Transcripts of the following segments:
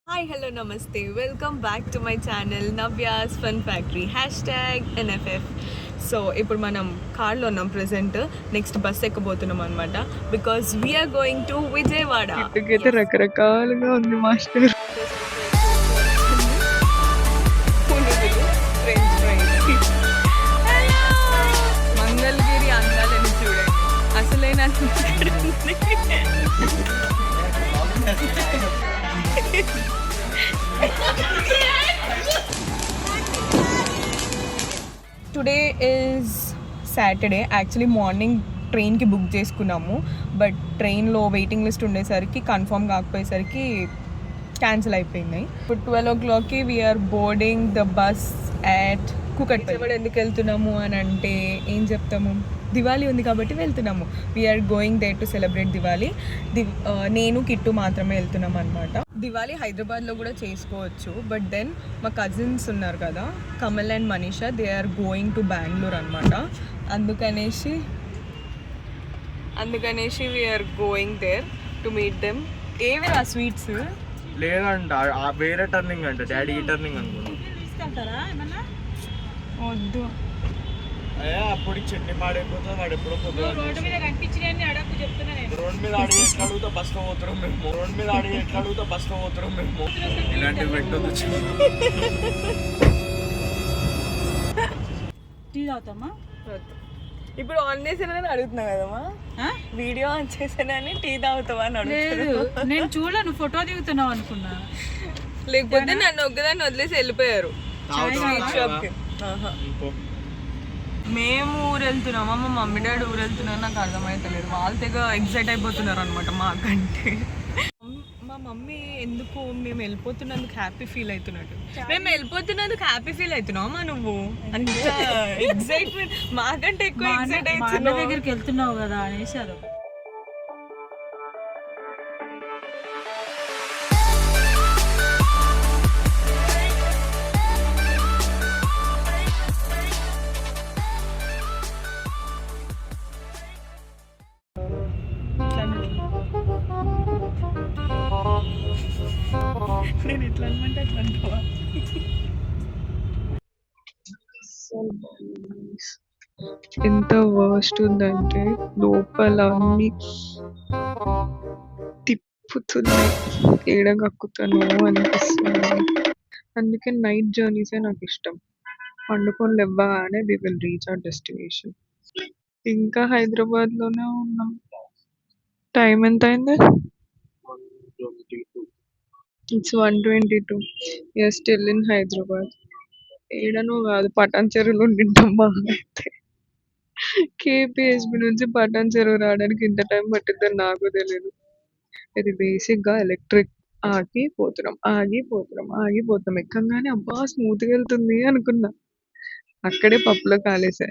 Hi hello నమస్తే welcome back to my channel Navya's fun factory #NFF. So ఇప్పుడు మనం కార్లో ఉన్నాం ప్రజెంట్. నెక్స్ట్ బస్ ఎక్కబోతున్నాం అనమాట because we are going to Vijayawada. ఇటుకైతే రకరకాలుగా ఉంది మాస్టర్. మంగళగిరి అందాలని చూడండి, అసలైన today is Saturday. Actually morning ట్రైన్కి బుక్ చేసుకున్నాము, బట్ ట్రైన్లో వెయిటింగ్ లిస్ట్ ఉండేసరికి కన్ఫర్మ్ కాకపోయేసరికి క్యాన్సిల్ అయిపోయింది. ఇప్పుడు 12 o'clockకి we are boarding the bus at Kukatpally. ఎందుకు వెళ్తున్నాము అని అంటే ఏం చెప్తాము, దివాళీ ఉంది కాబట్టి వెళ్తున్నాము. We are going there to celebrate Diwali. నేను కిట్టు మాత్రమే వెళ్తున్నాం అనమాట. దివాళీ హైదరాబాద్లో కూడా చేసుకోవచ్చు, బట్ దెన్ మా కజిన్స్ ఉన్నారు కదా, Kamal and Manisha, they are going to Bengaluru అనమాట. అందుకనేసి we are going there to meet them. ఏవి ఆ స్వీట్స్ లేదంట, వేరే టర్నింగ్ అంట, డాడీ ఈ టర్నింగ్ అనుకున్నాను. వద్దు, అప్పుడు చట్నీ పాడైపోతుంది. వాడు ఎప్పుడో రోడ్డు మీద కనిపించినవి అడగకు చెప్తున్నా నేను. రోడ్ మీద ఆడి ఎట్లా అడుగుతా బస్లో పోతున్నాం మేము. రోడ్ మీద ఆడి ఎట్లా అడుగుతా బస్లో పోతున్నాం మేము. ఇలాంటివి పెట్టొద్దు. టీ తాగుతామా? ఇప్పుడు ఆన్ చేసానని అడుగుతున్నా కదమ్మా, వీడియో ఆన్ చేసానని టీ తాగుతావా అని లేదు, అడుగుతున్నా. నేను చూడను, ఫోటో దిగుతున్నావు అనుకున్నా. లేకపోతే నన్ను ఒక్కదాన్ని వదిలేసి వెళ్ళిపోయారు స్వీట్ షాప్కి. మేము ఊరు వెళ్తున్నామా, మా మమ్మీ డాడీ ఊరు వెళ్తున్నారు, నాకు అర్థమవుతలేదు. వాళ్ళు తెగ ఎగ్జైట్ అయిపోతున్నారు అనమాట మాకంటే. మా మమ్మీ ఎందుకు మేము వెళ్ళిపోతున్నందుకు హ్యాపీ ఫీల్ అవుతున్నట్టు. మేము వెళ్ళిపోతున్నందుకు హ్యాపీ ఫీల్ అవుతున్నావా నువ్వు? అంత ఎగ్జైట్మెంట్, మాకంటే ఎక్కువ ఎగ్జైట్ మా అన్న అవుతున్నావు. దగ్గరికి వెళ్తున్నావు కదా అనేసి అదొక. నేను ఎట్లా అనమంటే అట్లా అంటావా? ఎంత వర్స్ట్ ఉందంటే లోపల అన్ని తిప్పుతున్నాయి, ఏడగక్కుతాను అనిపిస్తుంది. అందుకే నైట్ జర్నీసే నాకు ఇష్టం. పండుకొని లేవగానే we will reach our destination. ఇంకా హైదరాబాద్లోనే ఉన్నాం. టైం ఎంత అయింది? It's 1:22. You are still in Hyderabad. ఏడనో కాదు, పటాన్ చెరువులో ఉండింటాం. బాగా అయితే కేపీహెచ్బి నుంచి పటాన్ చెరువు రావడానికి ఇంత టైం పట్టిద్దని నాకు తెలియదు. ఇది బేసిక్గా ఎలక్ట్రిక్. ఆగిపోతున్నాం ఎక్కంగానే అబ్బా స్మూత్గా వెళ్తుంది అనుకున్నా. అక్కడే పప్పులో కాలేసా.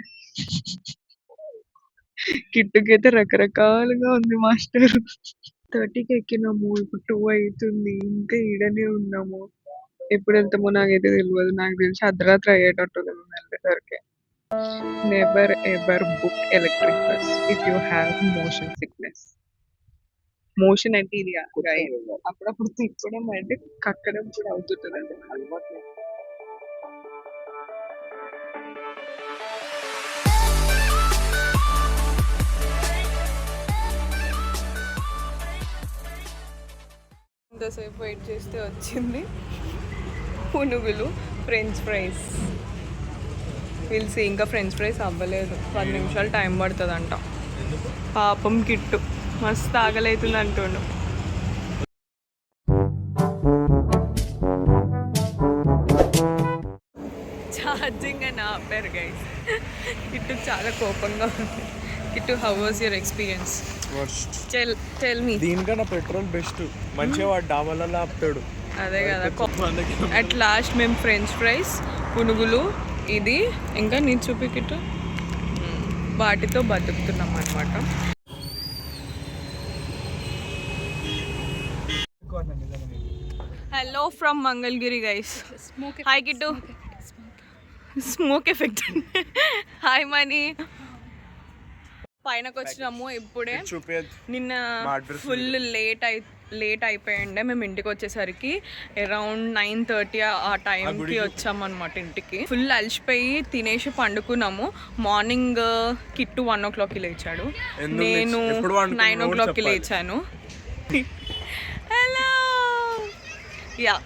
కిట్టుకైతే రకరకాలుగా ఉంది మాస్టర్. 30కి ఎక్కినాము, ఇప్పుడు 2 అవుతుంది, ఇంకా ఈడనే ఉన్నాము. ఎప్పుడు వెళ్తామో నాకైతే తెలియదు. నాకు తెలిసి అర్ధరాత్రి అయ్యేటట్టుంది మేము వెళ్ళేసరికి. Never ever book electric bus if you have motion sickness. Motion అంటే ఇది అప్పుడప్పుడు తిప్పడం అంటే కక్కడం కూడా అవుతుంటుంది అంటే అలవాటు. ఇంతసేపు వెయిట్ చేస్తే వచ్చింది పునుగులు, ఫ్రెంచ్ ఫ్రైస్. పిలిచి ఇంకా ఫ్రెంచ్ ఫ్రైస్ అవ్వలేదు, 10 నిమిషాలు టైం పడుతుందంట. పాపం కిట్టు మస్తు ఆకలవుతుంది అంటుండు. ఛార్జింగ్ అని ఆపారు గైస్. కిట్టు చాలా కోపంగా ఉంది. Kittu, how was your experience? Tell me. దీనికన్నా పెట్రోల్ బెస్ట్. మంచిగా వాడు డాబాలలో ఆపుతాడు. అదే కదా. అట్ లాస్ట్ మేము ఫ్రెంచ్ ఫ్రైస్, పునుగులు, ఇది ఇంకా నీ చూపికిట్టు, వాటితో బతుకుతున్నాం అనమాట. Hello from Mangalagiri guys. Hi Kittu. Smoke effect. Hi Mani. పైనకి వచ్చినాము ఇప్పుడే. నిన్న ఫుల్ లేట్ లేట్ అయిపోయిండే. మేము ఇంటికి వచ్చేసరికి అరౌండ్ 9:30 ఆ టైంకి వచ్చామన్నమాట ఇంటికి. ఫుల్ అలసిపోయి తినేసి పండుకున్నాము. మార్నింగ్ కిట్టు 1 o'clockకి లేచాడు, నేను 9 o'clockకి లేచాను. హలో యా,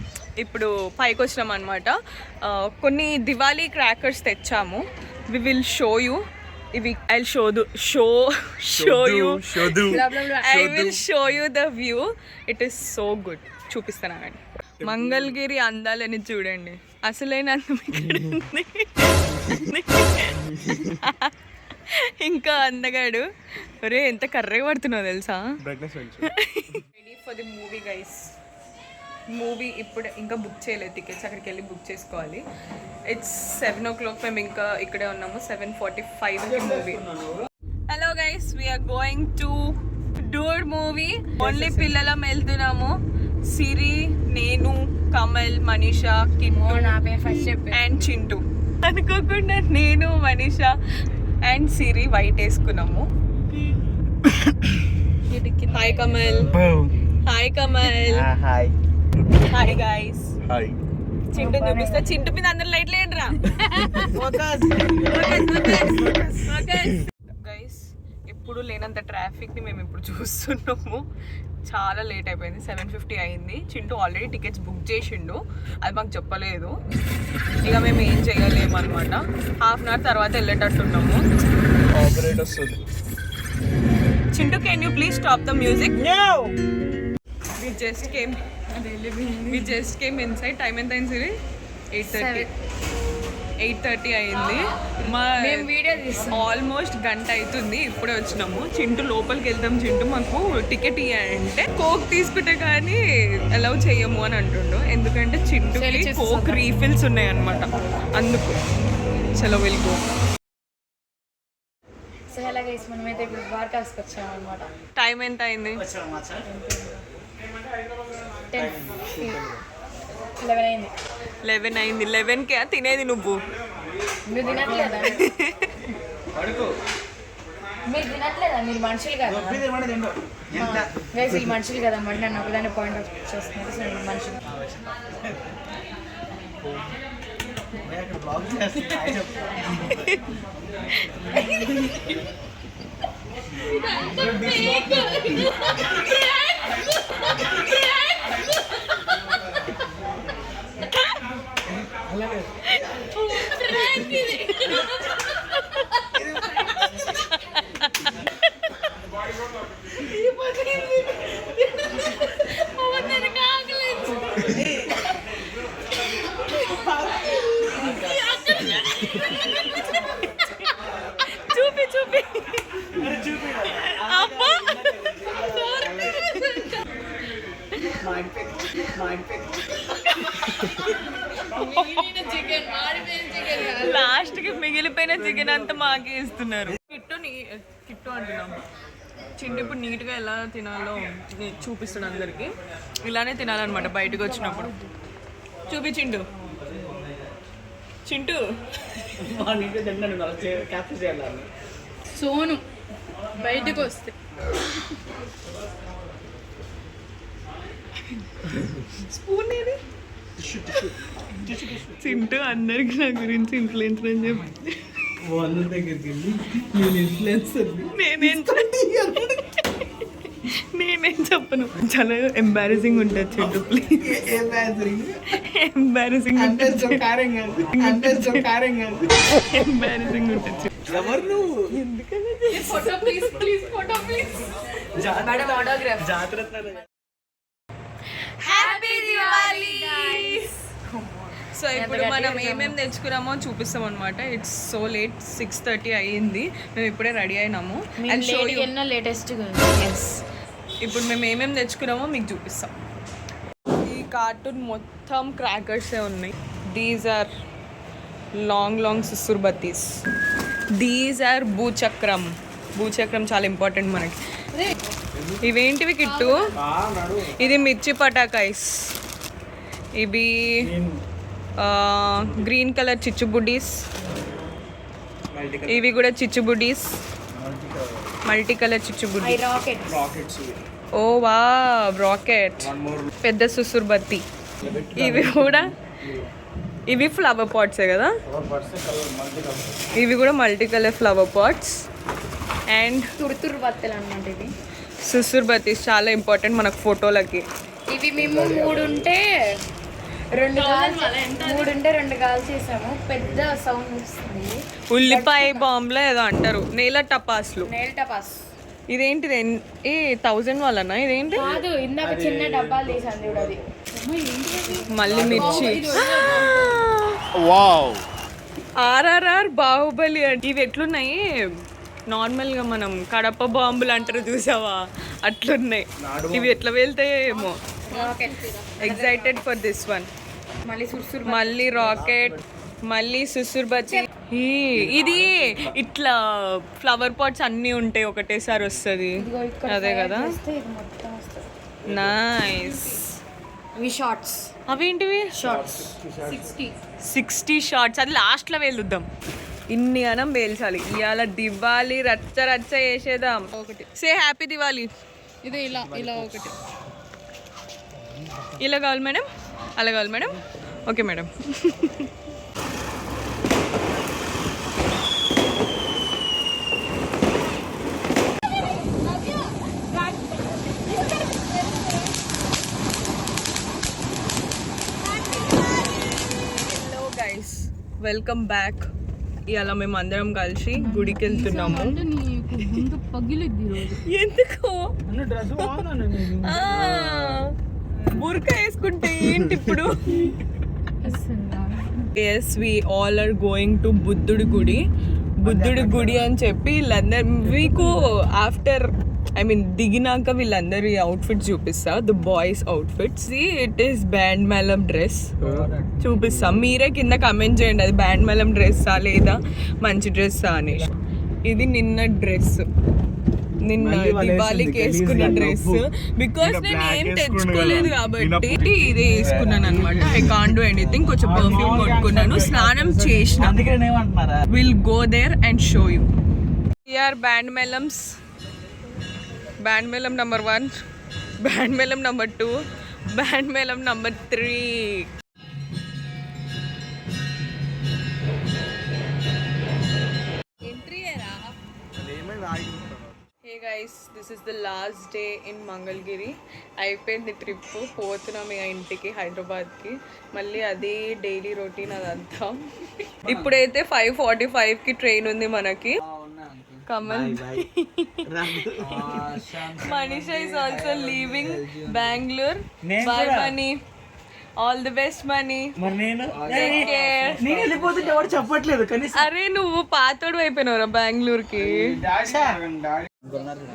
ఇప్పుడు పైకి వచ్చినాం అనమాట. కొన్ని దివాళీ క్రాకర్స్ తెచ్చాము. We will show you. ఇవి I will show you the view. It is so good. చూపిస్తానండి. మంగళగిరి అందాలని చూడండి. అసలైన అందం ఇక్కడ ఉంది. ఇంకా అందగాడు. ఒరే ఎంత కర్రే పడుతున్నావు తెలుసా. Ready for the movie guys. Movie ఇప్పుడు ఇంకా బుక్ చేయలేదు టికెట్స్, అక్కడికి వెళ్ళి బుక్ చేసుకోవాలి. It's 7 o'clock. మేము ఇంకా ఇక్కడే ఉన్నాము. 7:45కి movie. Hello guys, we are going to dude movie. Only పిల్లలం వెళ్తున్నాము. సిరి, నేను, కమల్, మనీషా, కిట్టు అండ్ చింటూ. అనుకోకుండా నేను, మనీషా అండ్ సిరి వైట్ వేసుకున్నాము. Hi Kamal. Hi Kamal. Hi guys. Hi. Chintu చూపిస్తా. చింటూ మీద అందరు లైట్లు ఏంట్రా గైస్. ఎప్పుడు లేనంత ట్రాఫిక్ ని మేము ఇప్పుడు చూస్తున్నాము. చాలా లేట్ అయిపోయింది. 7:50 అయింది. చింటూ ఆల్రెడీ టికెట్స్ బుక్ చేసిండు, అది మాకు చెప్పలేదు. ఇక మేము ఏం చేయలేమన్నమాట. హాఫ్ అన్ అవర్ తర్వాత వెళ్ళేటట్టున్నాము. Chintu, can you please stop the music? We just came inside. Time ఎంత అయింది సిరి? 8:30 అయింది. ఆల్మోస్ట్ గంట అవుతుంది. ఇప్పుడే వచ్చినాము. చింటూ లోపలికి వెళ్తాం, చింటూ మాకు టికెట్ ఇవ్వంటే కోక్ తీసుకుంటే కానీ అలౌ చెయ్యము అని అంటుండు. ఎందుకంటే చింటూకి కోక్ రీఫిల్స్ ఉన్నాయి అన్నమాట, అందుకు. చలో వెళ్ళిపో. టైం ఎంత అయింది? 11 అయింది. 11కే తినేది నువ్వు? మీరు తినట్లేదా? మీరు మనుషులు కదా, వీళ్ళు మనుషులు కదా. మరి నన్ను ఒకదాన్ని పాయింట్ అవుట్ చేస్తున్నారు. సో నేను మనుషులు. చూపి చూపి అబ్బా. లాస్ట్ కి మిగిలిపోయిన చికెన్ అంతా మాకే ఇస్తున్నారు. కిట్టు అంటున్నాము. చింటూ ఇప్పుడు నీట్గా ఎలా తినాలో చూపిస్తాడు అందరికి. ఇలానే తినాలన్నమాట బయటకు వచ్చినప్పుడు. చూపి చింటూ. చింటూ సోను బయటకు వస్తే స్పూన్ ఏది? చింటూ అందరికి నా గురించి ఇన్ఫ్లుయెన్సర్ అని చెప్పి నేనేం చెప్పను. చాలా ఎంబారసింగ్ ఉంటుంది చింటూ. ప్లీజ్ ఎంబారసింగ్ ఉంటుంది. సో ఇప్పుడు మనం ఏమేమి తెచ్చుకున్నామో చూపిస్తాం అనమాట. It's so late. 6:30 అయ్యింది. మేము ఇప్పుడే రెడీ అయినాము. And show you latest. Yes, ఇప్పుడు మేము ఏమేమి తెచ్చుకున్నామో మీకు చూపిస్తాం. ఈ కార్టూన్ మొత్తం క్రాకర్సే ఉన్నాయి. దీస్ ఆర్ లాంగ్ సుసుర్బతీస్. దీస్ ఆర్ భూచక్రం. భూచక్రం చాలా ఇంపార్టెంట్ మనకి. ఇవేంటివి కిట్టు? ఇది మిర్చి పటాకాయస్. ఇవి గ్రీన్ కలర్ చిచ్చుబుడ్డీస్. ఇవి కూడా చిచ్చుబుడ్డీస్, మల్టీ కలర్ చిచ్చుబుడ్డీ. ఓ వా రాకెట్, పెద్ద సుసుర్బత్తి. ఇవి కూడా ఇవి ఫ్లవర్ పాట్సే కదా, ఇవి కూడా multi colour flower pots. And తురుతురు బత్తలు అనమాట ఇవి. సుసుర్బత్తీస్ చాలా ఇంపార్టెంట్ మనకు ఫోటోలకి. ఇవి మేము మూడు ఉంటే రెండు గాలి చేసాము. పెద్ద సౌండ్ వస్తుంది. ఉల్లిపాయ బాంబులో ఏదో అంటారు, నేల టపాస్లు. నెయిల్ టపాస్. ఇదేంటిది? 1000 వాళ్ళనా? ఇదేంటి? కాదు, ఇందాక చిన్న డబ్బాలు తీసాను చూడు అది. మళ్ళీ మిర్చి. వావ్. ఆర్ఆర్ఆర్ బాహుబలి అంటే ఇవి ఎట్లున్నాయి? నార్మల్గా మనం కడప బాంబులు అంటారు చూసావా, అట్లున్నాయి. ఇవి ఎట్లా వెళ్తాయో ఏమో. Excited for this one. మళ్ళీ సుర్సురు. మళ్ళీ రాకెట్, మళ్ళీ సుసుర్బత్తి. ఇది ఇట్లా ఫ్లవర్ పాట్స్ అన్నీ ఉంటాయి, ఒకటేసారి వస్తుంది. అదే కదా, ఇది మొత్తం వస్తుంది. నైస్. ఇవి షార్ట్స్. అవేంటివి? Shorts 60 shorts. అది లాస్ట్లో వేలుద్దాం. ఇన్ని అనం వేల్చాలి. ఇవాళ దివాళీ రచ్చ రచ్చ వేసేద్దాం. ఒకటి సే హ్యాపీ దివాళీ. ఇది ఇలా ఇలా ఒకటి. ఇలా కావాలి మేడం, అలా కావాలి madam. Okay madam. Hello guys, welcome back. ఇవాళ మేము అందరం కలిసి గుడికి వెళ్తున్నాము. నీకు ముందు పగిలిద్ది రోజు. ఎందుకు? బుర్కా వేసుకుంటే ఏంటి ఇప్పుడు? Yes, we all are going to బుద్ధుడి గుడి. బుద్ధుడి గుడి అని చెప్పి వీళ్ళందరూ మీకు ఆఫ్టర్ దిగినాక వీళ్ళందరి అవుట్ఫిట్స్ చూపిస్తా. The boys outfits. It is band మేళం డ్రెస్ చూపిస్తాం. మీరే కింద కమెంట్ చేయండి, అది బ్యాండ్ మేళం డ్రెస్సా లేదా మంచి డ్రెస్సా అనేసి. ఇది నిన్న డ్రెస్, నిన్న దివాళీకి వేసుకున్న డ్రెస్. బికాస్ నేను ఏం తెచ్చుకోలేదు కాబట్టి ఇది వేసుకున్నాను అనమాట. I can't do anything. కొంచెం పర్ఫ్యూమ్ కొట్టుకున్నాను, స్నానం చేసిన. Will go there and show you. Here band మేళమ్స్. బ్యాండ్ మేళం నంబర్ 1, బ్యాండ్ మేళం నంబర్ 2, బ్యాండ్ మేళం number 3. Hey guys, this is the last day in Mangalagiri. అయిపోయింది ట్రిప్. పోతున్నాం ఇక ఇంటికి, హైదరాబాద్కి. మళ్ళీ అది డైలీ రొటీన్ అదంతా. ఇప్పుడైతే 5:45కి ట్రైన్ ఉంది మనకి. Kamal, Manisha is also leaving Bangalore. Bye Mani. All the best Mani. Take care. నేను వెళ్ళిపోతుంటే ఎవరు చెప్పట్లేదు కనీసం. అరే నువ్వు పాతోడు అయిపోయినవరా బెంగళూరుకి.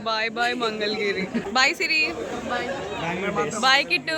Bye bye Mangalagiri. Bye Siri. Bye kit.